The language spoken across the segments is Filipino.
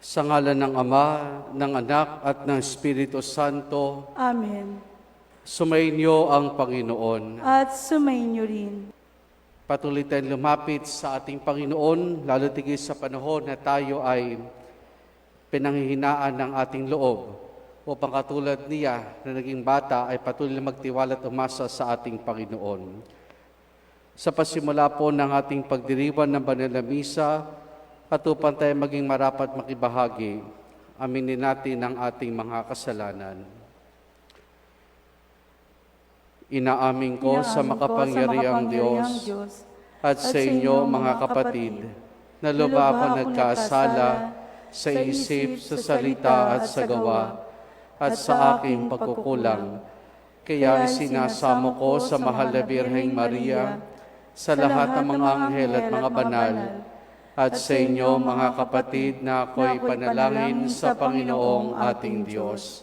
Sa ngalan ng Ama, ng Anak, at ng Espiritu Santo, Amen. sumainyo ang Panginoon. At sumainyo rin. Patuloy tayong lumapit sa ating Panginoon, lalo tigil sa panahon na tayo ay pinanghihinaan ng ating loob upang katulad niya na naging bata ay patuloy na magtiwala at umasa sa ating Panginoon. Sa pasimula po ng ating pagdiriwang ng banal na misa, at upang tayo maging marapat makibahagi, aminin natin ang ating mga kasalanan. Inaamin ko sa makapangyarihang Diyos at sa inyo mga kapatid, na lubha ako nagkasala sa isip, sa salita at sa gawa, at sa aking pagkukulang. Kaya isinasamo ko sa mahal na Birheng Maria, sa lahat ng mga anghel at mga banal, at sa inyo mga kapatid na ako'y panalangin sa Panginoong ating Diyos.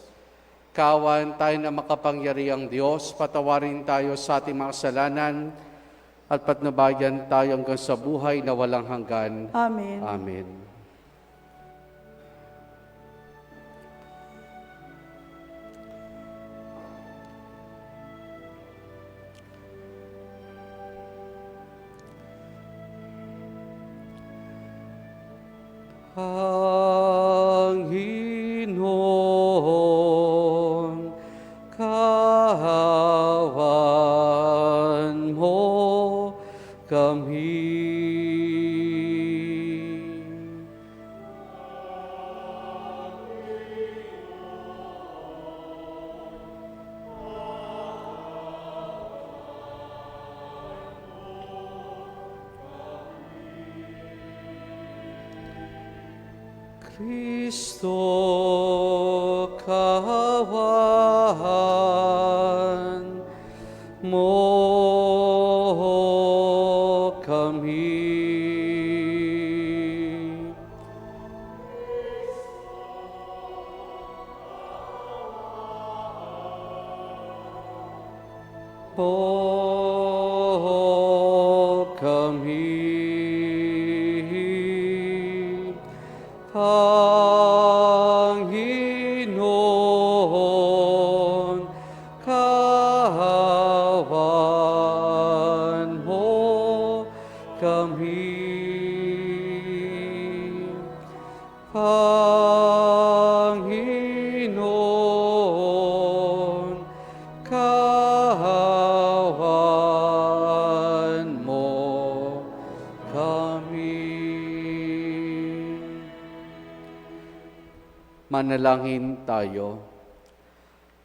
Kawan tayo na makapangyarihang Diyos, patawarin tayo sa ating mga kasalanan at patnubayan tayo hanggang sa buhay na walang hanggan. Amen. Amen. Panginoon, kahawan mo kami. Kristo, kahawan mo kami. Po kami. Panginoon, kahawan mo kami. Panginoon, kahawan mo kami. Manalangin tayo.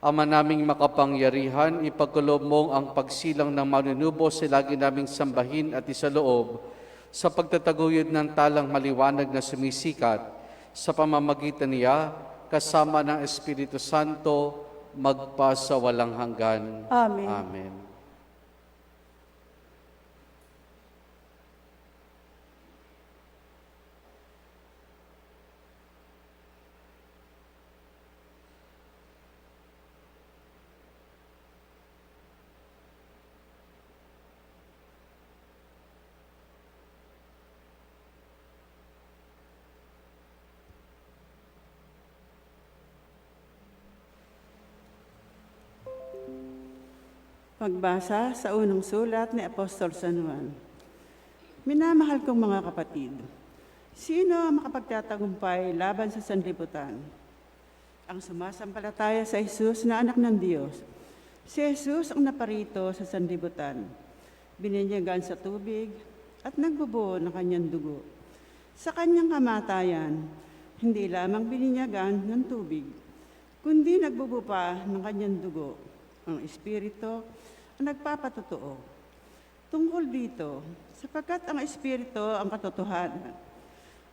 Ama naming makapangyarihan, ipagkaloob mong ang pagsilang ng manunubo sa lagi naming sambahin at isaloob sa pagtataguyod ng talang maliwanag na sumisikat sa pamamagitan niya kasama ng Espiritu Santo magpa sa walang hanggan. Amen. Amen. Pagbasa sa unang sulat ni Apostol San Juan. Minamahal kong mga kapatid, sino ang makapagtatagumpay laban sa sanlibutan? Ang sumasampalataya sa Jesus na anak ng Diyos. Si Jesus ang naparito sa sanlibutan, bininyagan sa tubig at nagbubuo ng kanyang dugo. Sa kanyang kamatayan, hindi lamang bininyagan ng tubig, kundi nagbubuo pa ng kanyang dugo. Ang Espiritu ang nagpapatotoo. Tungkol dito, sapagkat ang Espiritu ang katotohanan.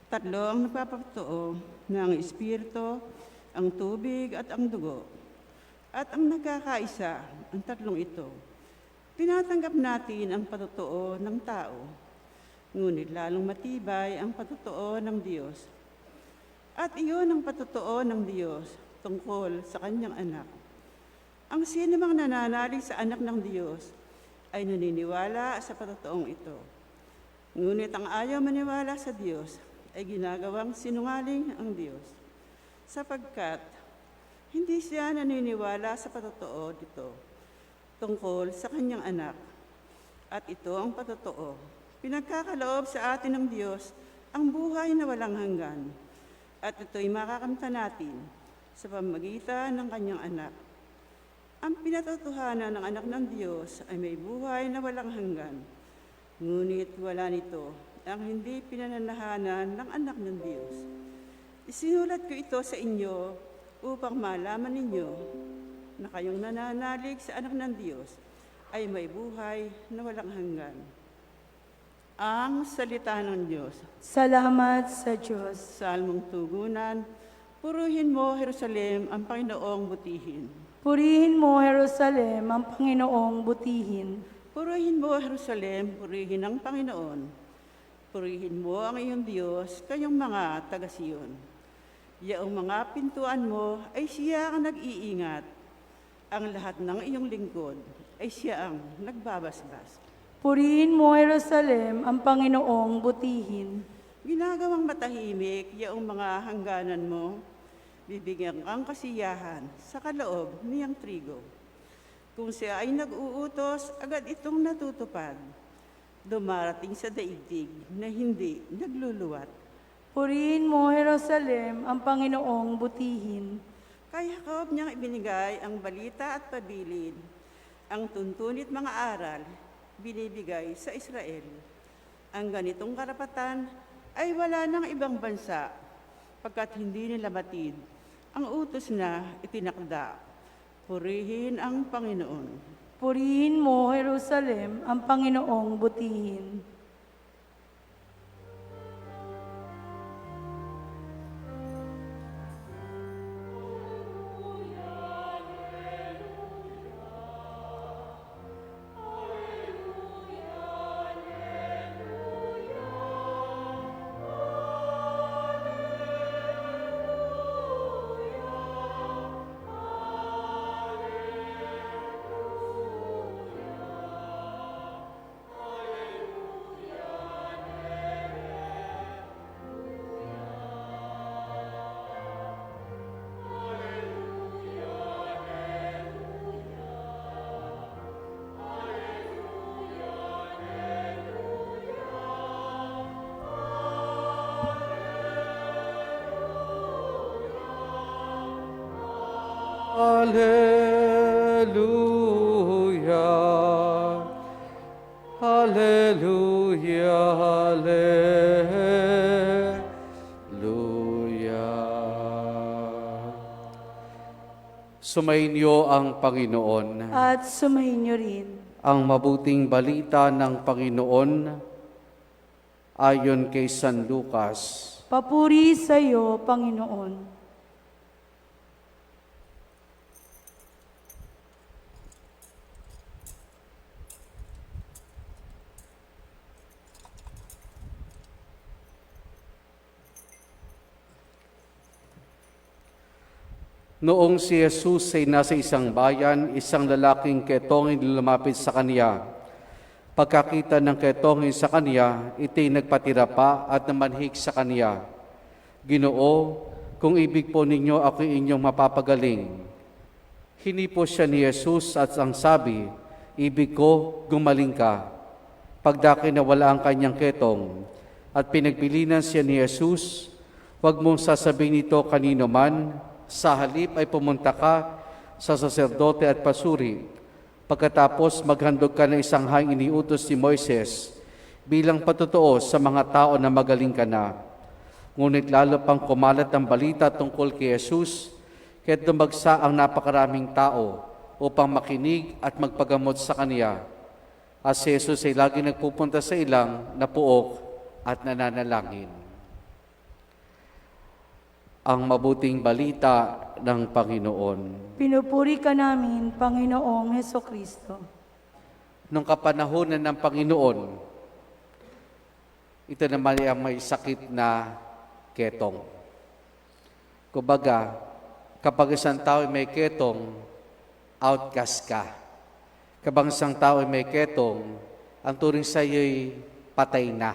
Tatlo ang nagpapatotoo na ang Espiritu, ang tubig at ang dugo. At ang nagkakaisa, ang tatlong ito. Tinatanggap natin ang patotoo ng tao, ngunit lalong matibay ang patotoo ng Diyos. At iyon ang patotoo ng Diyos tungkol sa kanyang anak. Ang sinumang nananalig sa anak ng Diyos ay naniniwala sa patotoong ito. Ngunit ang ayaw maniwala sa Diyos ay ginagawang sinungaling ang Diyos, sapagkat hindi siya naniniwala sa patotoo dito tungkol sa kanyang anak. At ito ang patotoo. Pinagkakaloob sa atin ng Diyos ang buhay na walang hanggan. At ito'y makakamta natin sa pamamagitan ng kanyang anak. Ang pinatotohanan ng anak ng Diyos ay may buhay na walang hanggan. Ngunit wala nito ang hindi pinananahanan ng anak ng Diyos. Isinulat ko ito sa inyo upang malaman ninyo na kayong nananalig sa anak ng Diyos ay may buhay na walang hanggan. Ang salita ng Diyos. Salamat sa Diyos. Salmong tugunan, purihin mo, Jerusalem, ang Panginoong butihin. Purihin mo, Jerusalem, ang Panginoong butihin. Purihin mo, Jerusalem, purihin ang Panginoon. Purihin mo ang iyong Diyos, kayong mga taga-Siyon. Yaong mga pintuan mo ay siya ang nag-iingat. Ang lahat ng iyong lingkod ay siya ang nagbabasbas. Purihin mo, Jerusalem, ang Panginoong butihin. Ginagawang matahimik yaong mga hangganan mo, bibigyan kang kasiyahan sa kaloob niyang trigo. Kung siya ay nag-uutos, agad itong natutupad. Dumarating sa daigdig na hindi nagluluwat. Purihin mo, Jerusalem, ang Panginoong butihin. Kay Jacob niyang ibinigay ang balita at pabilin. Ang tuntunit mga aral, binibigay sa Israel. Ang ganitong karapatan ay wala ng ibang bansa, pagkat hindi nila matid ang utos na itinakda. Purihin ang Panginoon. Purihin mo, Jerusalem, ang Panginoong butihin. Hallelujah. Hallelujah. Hallelujah. Sumainyo ang Panginoon. At sumayin niyo rin. Ang mabuting balita ng Panginoon ayon kay San Lucas. Papuri sa iyo, Panginoon. Noong si Jesus ay nasa isang bayan, isang lalaking ketongin lumapit sa kaniya. Pagkakita ng ketongin sa kaniya, ito'y nagpatira pa at namanhik sa kaniya. Ginoo, kung ibig po ninyo, ako inyong mapapagaling. Hinipo siya ni Jesus at ang sabi, ibig ko, gumaling ka. Pagdaki na wala ang kanyang ketong at pinagbilinan siya ni Jesus, huwag mong sasabihin ito kanino man. Sa halip ay pumunta ka sa saserdote at pasuri. Pagkatapos maghandog ka ng isang haing iniutos ni Moises bilang patotoo sa mga tao na magaling ka na. Ngunit lalo pang kumalat ang balita tungkol kay Jesus, kaya't dumagsa ang napakaraming tao upang makinig at magpagamot sa kaniya. At si Jesus ay lagi nagpupunta sa ilang na puok at nananalangin. Ang mabuting balita ng Panginoon. Pinupuri ka namin, Panginoong Hesukristo. Nung kapanahonan ng Panginoon, ito naman ay ang may sakit na ketong. Kumbaga, kapag isang tao ay may ketong, outcast ka. Kapag isang tao ay may ketong, ang turing sa iyo'y patay na.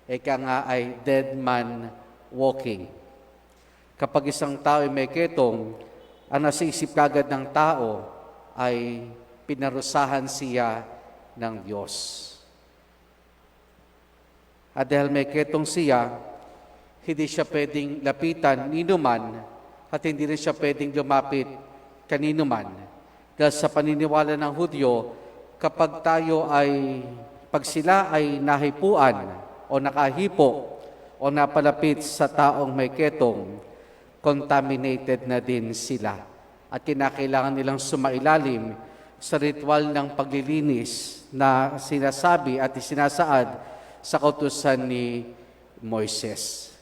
ika nga ay dead man walking. Kapag isang tao ay may ketong, ang nasa isip kagad ng tao ay pinarusahan siya ng Diyos. At dahil may ketong siya, hindi siya pwedeng lapitan ninuman at hindi rin siya pwedeng lumapit kanino man. Dahil sa paniniwala ng Hudyo, kapag pag sila ay nahipuan o nakahipo o napalapit sa taong may ketong, contaminated na din sila. At kinakailangan nilang sumailalim sa ritual ng paglilinis na sinasabi at isinasaad sa kautusan ni Moises.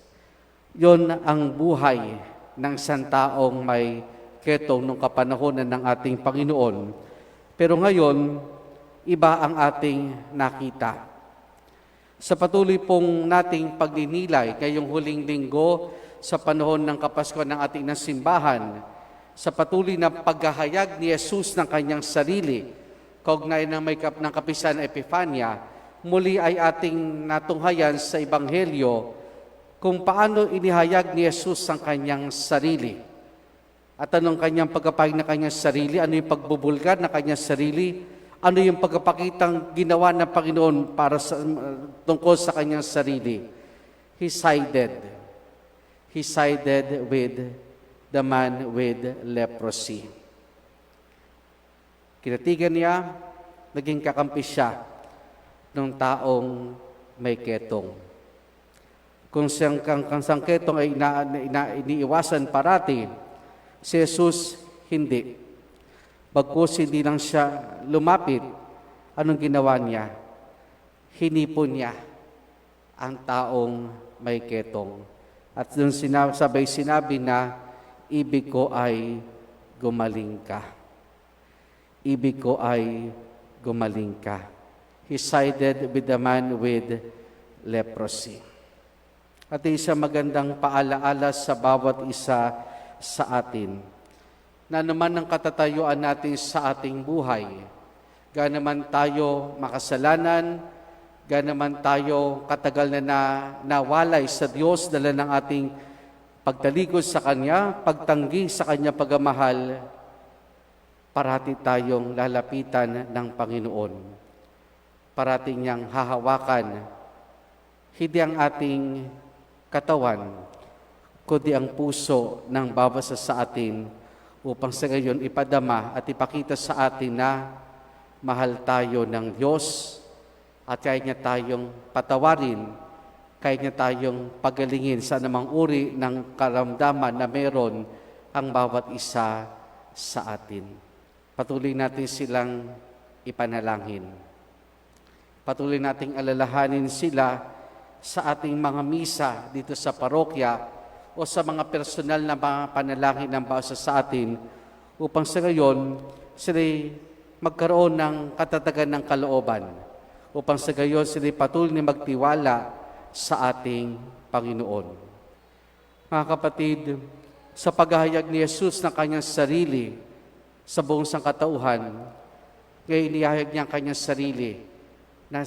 Yon ang buhay ng santaong may ketong nung kapanahonan ng ating Panginoon. Pero ngayon, iba ang ating nakita. Sa patuloy pong nating pagninilay ngayong huling linggo sa panahon ng Kapaskuhan ng ating simbahan, sa patuloy na paghahayag ni Jesus ng kanyang sarili, kaugnay ng kapisan Epifania, muli ay ating natunghayan sa Ebanghelyo kung paano inihayag ni Jesus ang kanyang sarili. At anong kanyang pagkapahayag ng kanyang sarili, ano yung pagbubulgar ng kanyang sarili, ano yung pagkapakitang ginawa ng Panginoon tungkol sa kanyang sarili. He sided with the man with leprosy. Kinatigan niya, naging kakampi siya ng taong may ketong. Kung sang ketong ay iniiwasan parati, si Jesus hindi. Bagkus hindi lang siya lumapit, anong ginawa niya? Hinipon niya ang taong may ketong. At doon sinabi na, ibig ko ay gumaling ka. Ibig ko ay gumaling ka. He sided with the man with leprosy. At isang magandang paalaala sa bawat isa sa atin, na naman ang katatayuan natin sa ating buhay, ganaman tayo makasalanan, ganaman tayo katagal na nawalay sa Diyos dala ng ating pagtalikod sa Kanya, pagtanggi sa Kanya pagmamahal, parati tayong lalapitan ng Panginoon. Parati niyang hahawakan, hindi ang ating katawan, kundi ang puso ng bawat sa atin, upang sa gayon ipadama at ipakita sa atin na mahal tayo ng Diyos at kaya niya tayong patawarin, kaya niya tayong pagalingin sa anumang uri ng karamdaman na meron ang bawat isa sa atin. Patuloy natin silang ipanalangin. Patuloy nating alalahanin sila sa ating mga misa dito sa parokya o sa mga personal na mga panalangin ng bawat sa atin, upang sa gayon sila magkaroon ng katatagan ng kalooban, upang sa gayon sila patuloy na magtiwala sa ating Panginoon. Mga kapatid, sa paghahayag ni Jesus ng kanyang sarili sa buong sangkatauhan, ngayon inihayag niya ang kanyang sarili na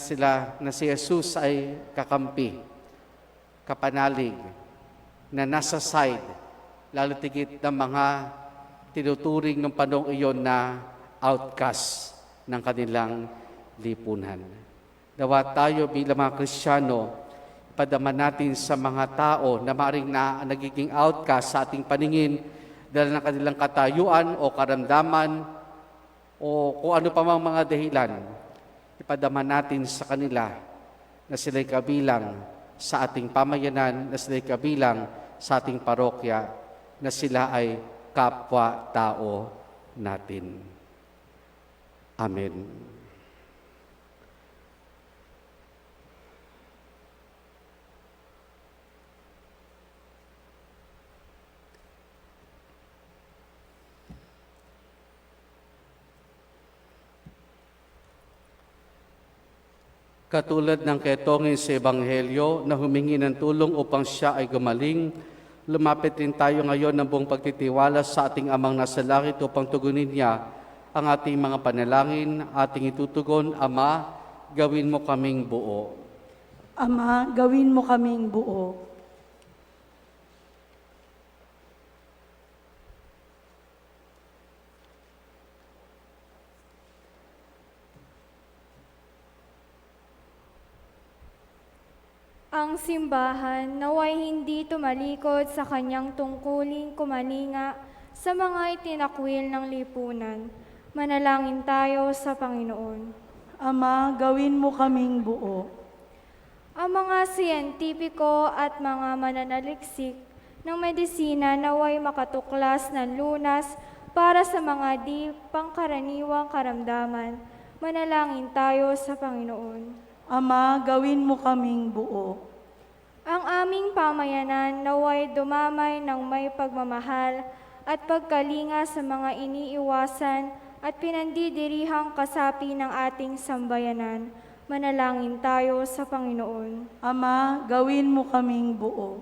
si Jesus ay kakampi, kapanalig, na nasa side, lalo tigit ng mga tinuturing ng panong iyon na outcast ng kanilang lipunan. Dawa tayo bilang mga Kristiyano, ipadama natin sa mga tao na maaaring na nagiging outcast sa ating paningin dahil ng kanilang katayuan o karamdaman o kung ano pa mang mga dahilan. Ipadama natin sa kanila na sila'y kabilang sa ating pamayanan, na sila'y kabilang sa ating parokya, na sila ay kapwa-tao natin. Amen. Katulad ng ketongin sa Ebanghelyo na humingi ng tulong upang siya ay gumaling, lumapit din tayo ngayon ng buong pagtitiwala sa ating Amang nasa langit upang tugunin niya ang ating mga panalangin, ating itutugon. Ama, gawin mo kaming buo. Ama, gawin mo kaming buo. Ang simbahan naway hindi tumalikod sa kanyang tungkuling kumalinga sa mga itinakwil ng lipunan. Manalangin tayo sa Panginoon. Ama, gawin mo kaming buo. Ang mga siyentipiko at mga mananaliksik ng medisina naway makatuklas ng lunas para sa mga di pangkaraniwang karamdaman. Manalangin tayo sa Panginoon. Ama, gawin mo kaming buo. Ang aming pamayanan naway dumamay ng may pagmamahal at pagkalinga sa mga iniiwasan at pinandidirihang kasapi ng ating sambayanan. Manalangin tayo sa Panginoon. Ama, gawin mo kaming buo.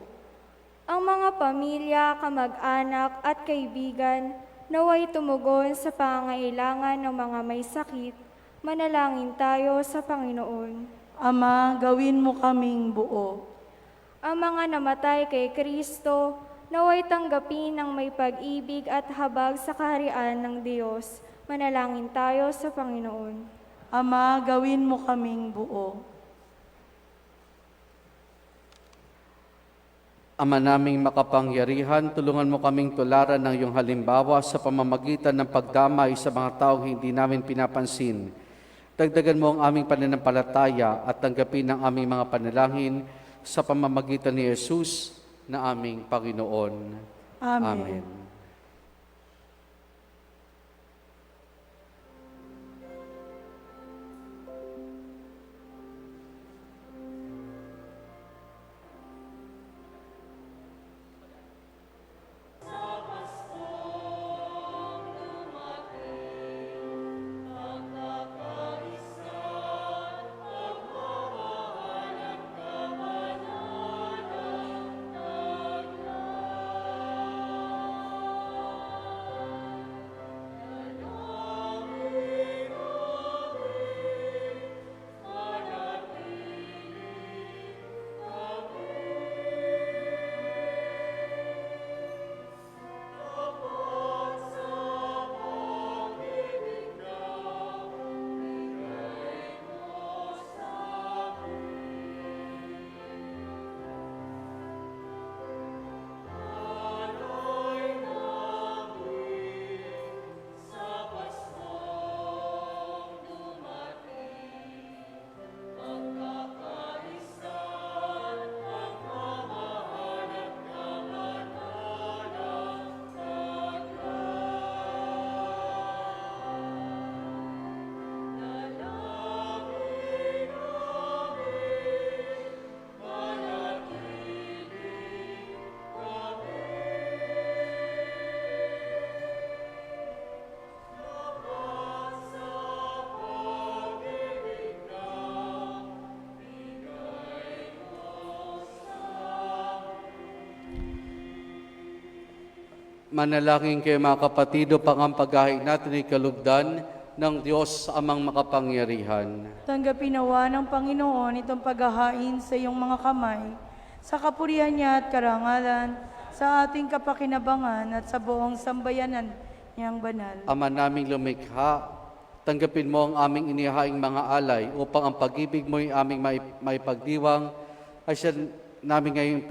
Ang mga pamilya, kamag-anak at kaibigan naway tumugon sa pangailangan ng mga may sakit. Manalangin tayo sa Panginoon. Ama, gawin mo kaming buo. Ang mga namatay kay Kristo naway tanggapin ng may pag-ibig at habag sa kaharian ng Diyos. Manalangin tayo sa Panginoon. Ama, gawin mo kaming buo. Ama naming makapangyarihan, tulungan mo kaming tularan ng iyong halimbawa sa pamamagitan ng pagdamay sa mga taong hindi namin pinapansin. Dagdagan mo ang aming pananampalataya at tanggapin ang aming mga panalangin sa pamamagitan ni Jesus na aming Panginoon. Amen. Manalangin kayo mga kapatid upang ang paghahain natin ay kalugdan ng Diyos amang makapangyarihan. Tanggapin nawa ng Panginoon itong paghahain sa iyong mga kamay, sa kapurihan niya at karangalan, sa ating kapakinabangan at sa buong sambayanan niyang banal. Ama naming lumikha, tanggapin mo ang aming inihaing mga alay upang ang pag-ibig mo ay aming maipagdiwang ay siya namin ngayong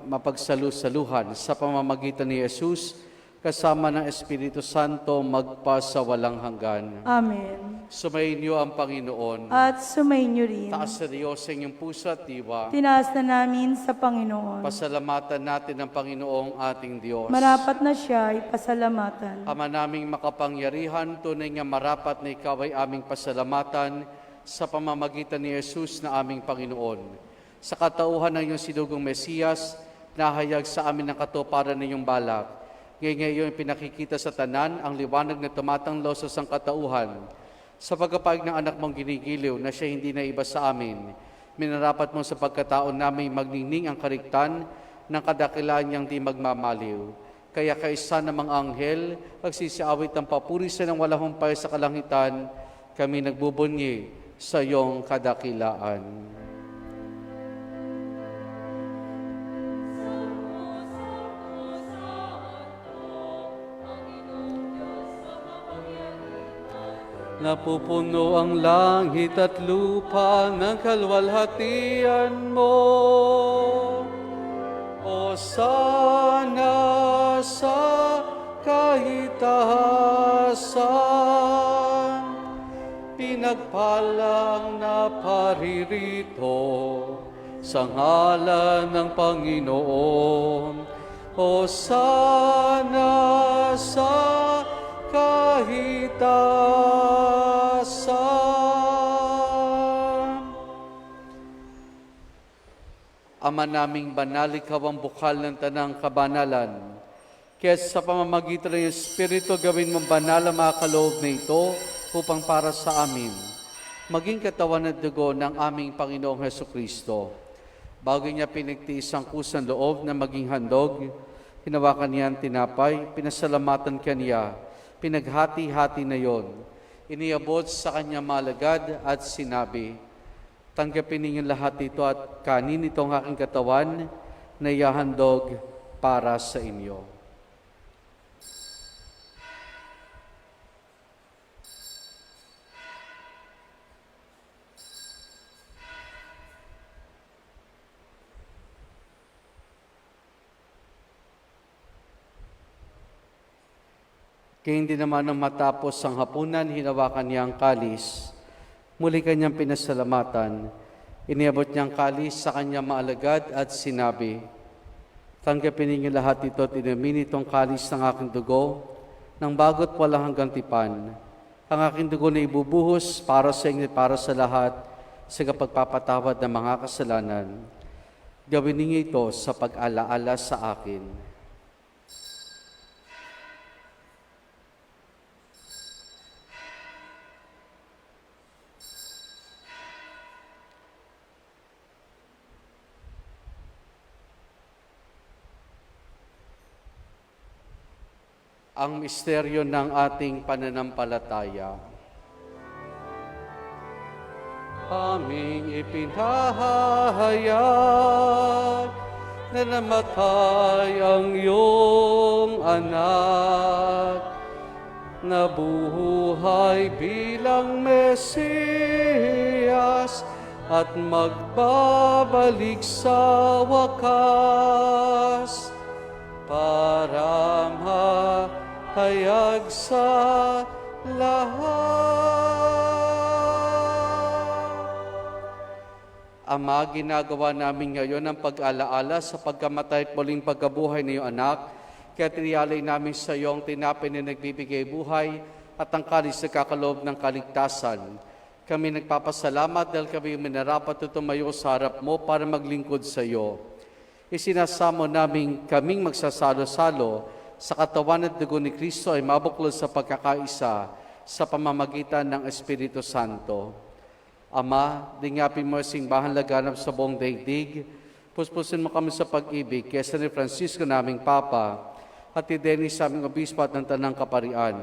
mapagsalusaluhan sa pamamagitan ni Jesus kasama ng Espiritu Santo magpasawalang hanggan. Amen. Sumayin niyo ang Panginoon. At sumainyo rin. Taas sa Diyos sa inyong puso at diwa. Tinaas na namin sa Panginoon. Pasalamatan natin ang Panginoong ating Diyos. Marapat na siya ay pasalamatan. Ama naming makapangyarihan, tunay nga marapat na ikaw ay aming pasalamatan sa pamamagitan ni Jesus na aming Panginoon. Sa katauhan ng iyong sinugong Mesiyas, nahayag sa amin ang katuparan ng iyong balak. Ngayon pinakikita sa tanan ang liwanag na tumatanglaw sa sangkatauhan. Sa pagkapayag ng anak mong ginigiliw na siya hindi na iba sa amin, minarapat mo sa pagkataon namin magningning ang kariktan ng kadakilaan niyang di magmamaliw. Kaya kaisa namang anghel, pagsisiawit ang papuri sa ng walang humpay sa kalangitan, kami nagbubunyi sa iyong kadakilaan. Napupuno ang langit at lupa ng kalwalhatian mo. O sana sa kahitasan, pinagpalang na paririto sa ngalan ng Panginoon. O sana sa kahitasan. Ama naming banal, ikaw ang bukal ng tanang kabanalan. Kaya sa pamamagitan ng Espiritu, gawin mong banal ang mga kaloob na ito upang para sa amin maging katawan at dugo ng aming Panginoong Hesukristo. Bago niya pinagtiis ang kusang loob na maging handog, hinawakan niya ang tinapay, pinasalamatan kaniya, pinaghati-hati na yon. Iniabot sa kanya malagad at sinabi, tanggapin ninyong lahat ito at kanin itong aking katawan na ihahandog para sa inyo. Kaya hindi naman nang matapos ang hapunan, hinawakan niya ang kalis. Muli kanyang pinasalamatan. Iniabot niyang kalis sa kanyang maalagad at sinabi, tanggapin ninyo lahat ito at inumin itong kalis ng aking dugo, ng bago't walang hanggang tipan. Ang aking dugo na ibubuhos para sa inyo at para sa lahat sa kapagpapatawad ng mga kasalanan. Gawin ninyo ito sa pag-alaala sa akin. Ang misteryo ng ating pananampalataya. Aming ipinahayag na namatay ang iyong anak, nabuhay bilang Mesiyas at magbabalik sa wakas para hayag sa lahat. Ama, ginagawa namin ngayon ang pag-alaala sa pagkamatay at muling pagkabuhay ng iyong anak. Kaya tiniyalay namin sa iyo ang tinapay na nagbibigay buhay at ang kalis na kakaloob ng kaligtasan. Kami nagpapasalamat dahil kami minarapat at tumayo sa harap mo para maglingkod sa iyo. Isinasamo namin kaming magsasalo-salo sa katawan at dugo ni Kristo ay mabuklod sa pagkakaisa sa pamamagitan ng Espiritu Santo. Ama, dingapin mo ang simbahan laganap sa buong daigdig. Puspusin mo kami sa pag-ibig kay San Francisco naming Papa at ni Dennis sa aming obispo at ng Tanang Kaparian.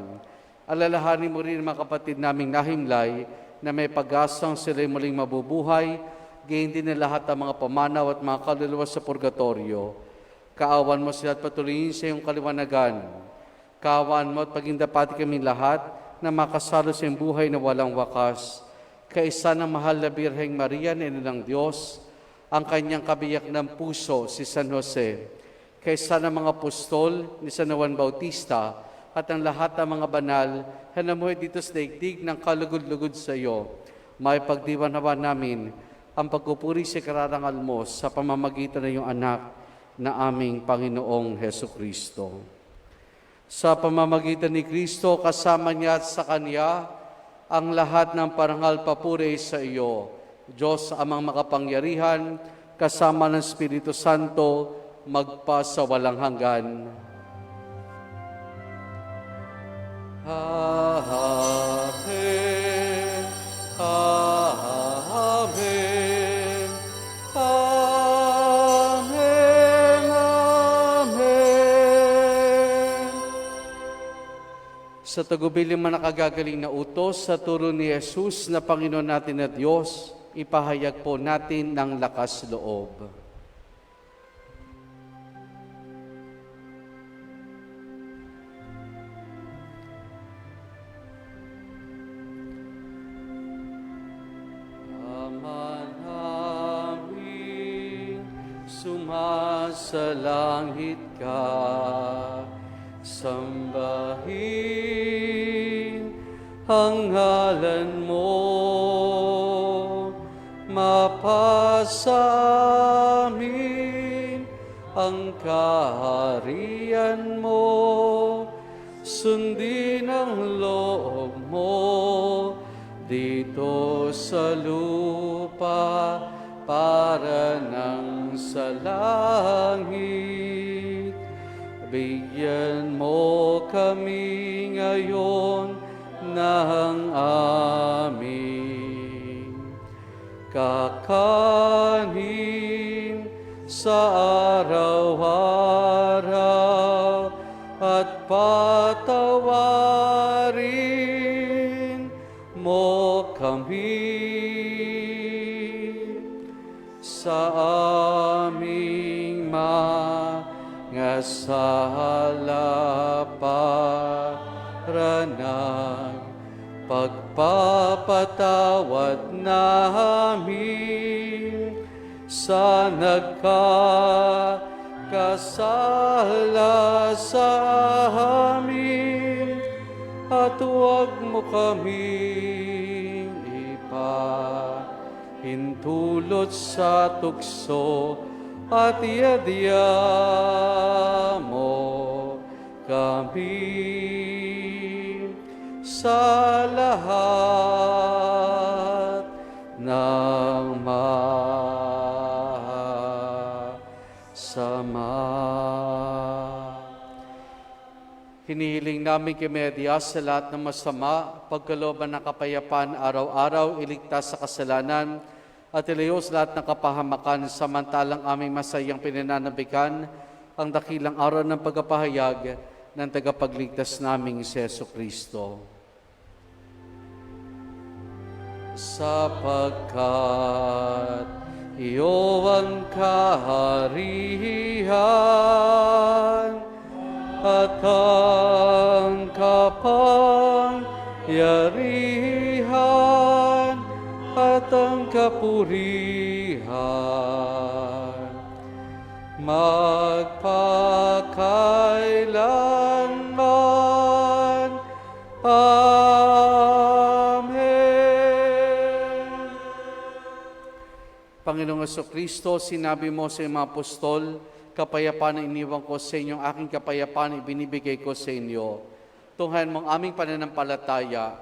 Alalahanin mo rin mga kapatid naming nahimlay na may pag-asang sila'y muling mabubuhay, gayon din na lahat ang mga pamanaw at mga kaluluwa sa purgatorio. Kaawan mo sila at patuloyin sa iyong kaliwanagan. Kaawaan mo at pagindapati kami lahat na makasalo sa iyong buhay na walang wakas. Kaisa ng mahal na Birheng Maria, na ina ng Diyos, ang kanyang kabiyak ng puso, si San Jose. Kaisa ng mga apostol ni San Juan Bautista at ang lahat ng mga banal na namuhay dito sa daigdig ng kalugod-lugod sa iyo. May pagdiwanawa namin ang pagpupuri sa kararangal mo sa pamamagitan ng iyong anak na aming Panginoong Hesukristo. Sa pamamagitan ni Kristo, kasama niya at sa Kanya, ang lahat ng parangal papuri sa iyo. Diyos amang makapangyarihan, kasama ng Espiritu Santo, magpa sa walang hanggan. Amen. Amen. Amen. Amen. Sa tagubilin man nakagagaling na utos sa turo ni Jesus na Panginoon natin at Diyos, ipahayag po natin ng lakas loob. nasa langit ka, sambahin ang ngalan mo, mapasamin ang kaharian mo, sundin ang loob mo dito sa lupa para nang sa langit. Bigyan mo kami ngayon ng aming kakanin sa araw-araw at patawarin mo kami sa aming mga sala para ng pagpapatawad namin sa nagkakasala sa amin, at huwag mo kaming ipahintulot sa tukso, at iadya mo kami sa lahat ng masama. Hinihiling namin kay Maria sa lahat ng masama, pagkalooban ng kapayapaan araw-araw, iligtas sa kasalanan, at ilayo sa lahat ng kapahamakan, samantalang aming masayang pinananabikan ang dakilang araw ng pagpapahayag ng tagapagligtas naming si Jesucristo. Sapagkat iyo ang kaharian at ang kapangyarihan at ang kapurihan magpakailanman. Amen. Panginoong Jesucristo, sinabi mo sa mga apostol, kapayapaan na iniwan ko sa inyo, aking kapayapaan ibinibigay ko sa inyo. Tunghayan mong aming pananampalataya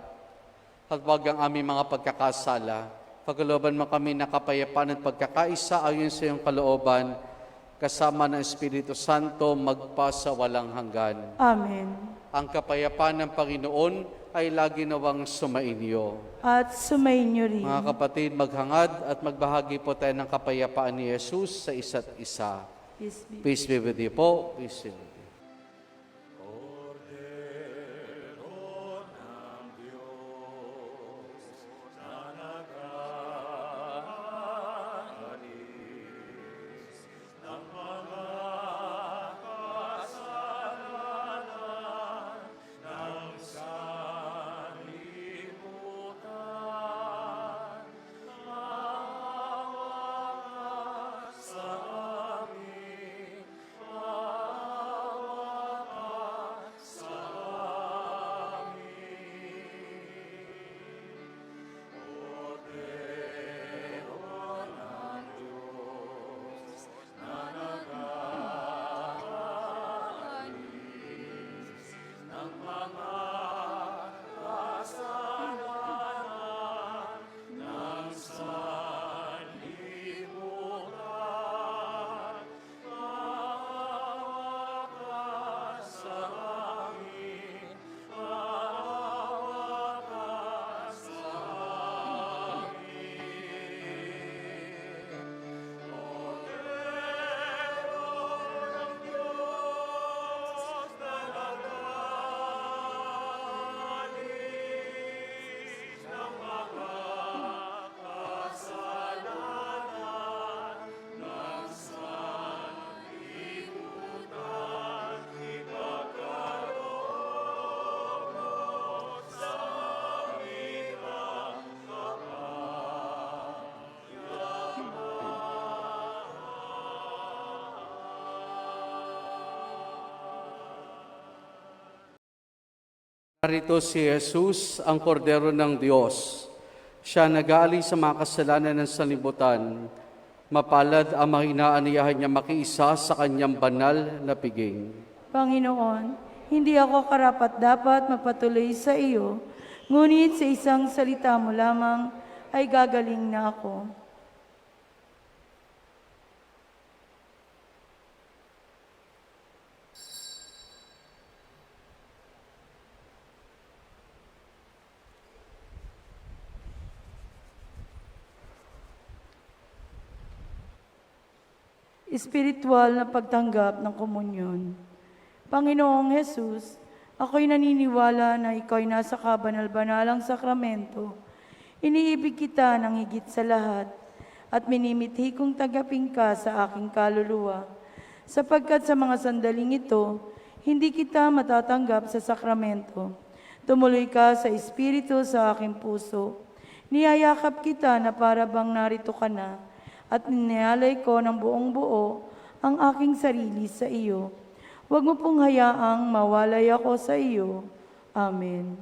at wag ang aming mga pagkakasala. Pagkalooban mo kami na kapayapaan at pagkakaisa ayon sa iyong kalooban, kasama ng Espiritu Santo magpa sa walang hanggan. Amen. Ang kapayapaan ng Panginoon ay lagi nawang sumainyo. At sumainyo rin. Mga kapatid, maghangad at magbahagi po tayo ng kapayapaan ni Jesus sa isa't isa. Peace be. Peace be with you po. Peace be with you. Narito si Jesus, ang kordero ng Diyos. Siya nag-aalis sa mga kasalanan ng sanlibutan. Mapalad ang mga inaaniyahan niya makiisa sa kanyang banal na piging. Panginoon, hindi ako karapat-dapat magpatuloy sa iyo, ngunit sa isang salita mo lamang ay gagaling na ako. Espiritual na pagtanggap ng komunyon. Panginoong Jesus, ako'y naniniwala na ikaw ay nasa kabanal-banalang sakramento. Iniibig kita ng higit sa lahat at minimithi kong tanggapin ka sa aking kaluluwa. Sapagkat sa mga sandaling ito, hindi kita matatanggap sa sakramento. Tumuloy ka sa Espiritu sa aking puso. Niyayakap kita na para bang narito ka na at ninalay ko ng buong buo ang aking sarili sa iyo. Huwag mo pong hayaang mawalay ako sa iyo. Amen.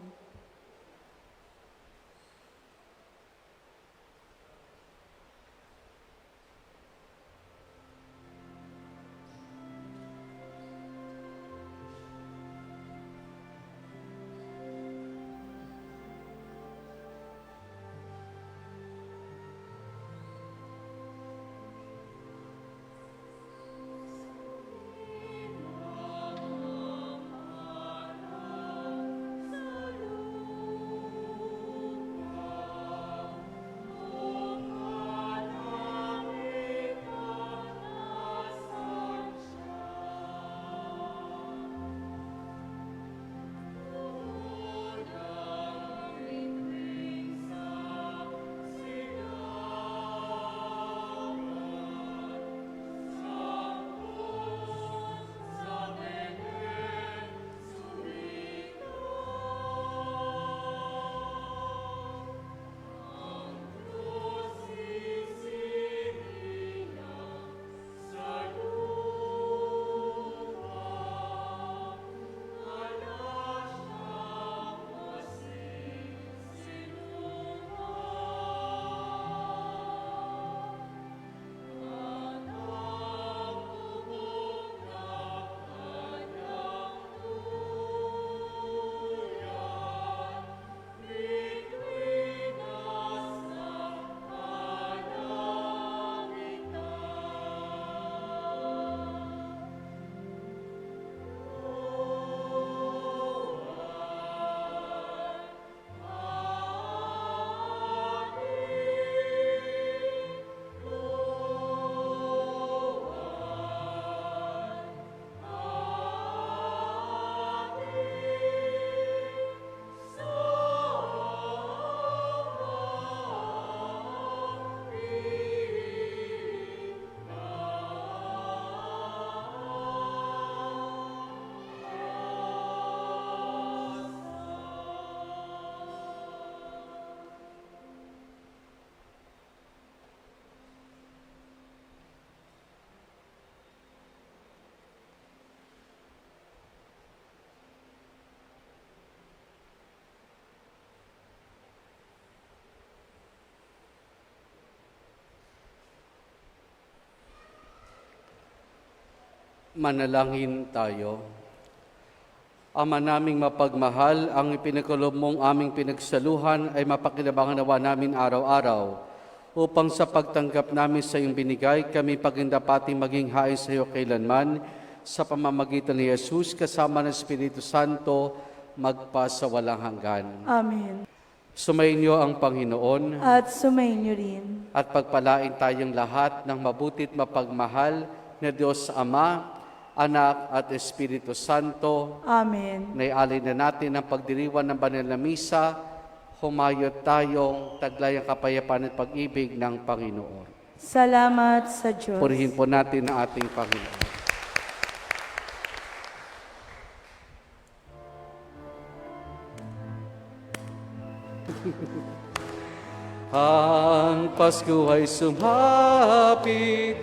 Manalangin tayo. Ama naming mapagmahal, ang ipinagkaloob mong aming pinagsaluhan ay mapakinabangan nawa namin araw-araw upang sa pagtanggap namin sa iyong binigay, kami pagindapating maging hain sa iyo kailanman sa pamamagitan ni Jesus kasama ng Espiritu Santo magpasawalang hanggan. Amen. Sumainyo ang Panginoon At sumainyo rin. at pagpalain tayong lahat ng mabutit mapagmahal na Diyos Ama, Anak at Espiritu Santo. Amen. Naialay na natin ang pagdiriwan ng banal na misa, humayot tayong taglayang kapayapaan at pag-ibig ng Panginoon. Salamat sa Diyos. Purihin po natin ang ating Panginoon. Ang Pasko ay sumapit,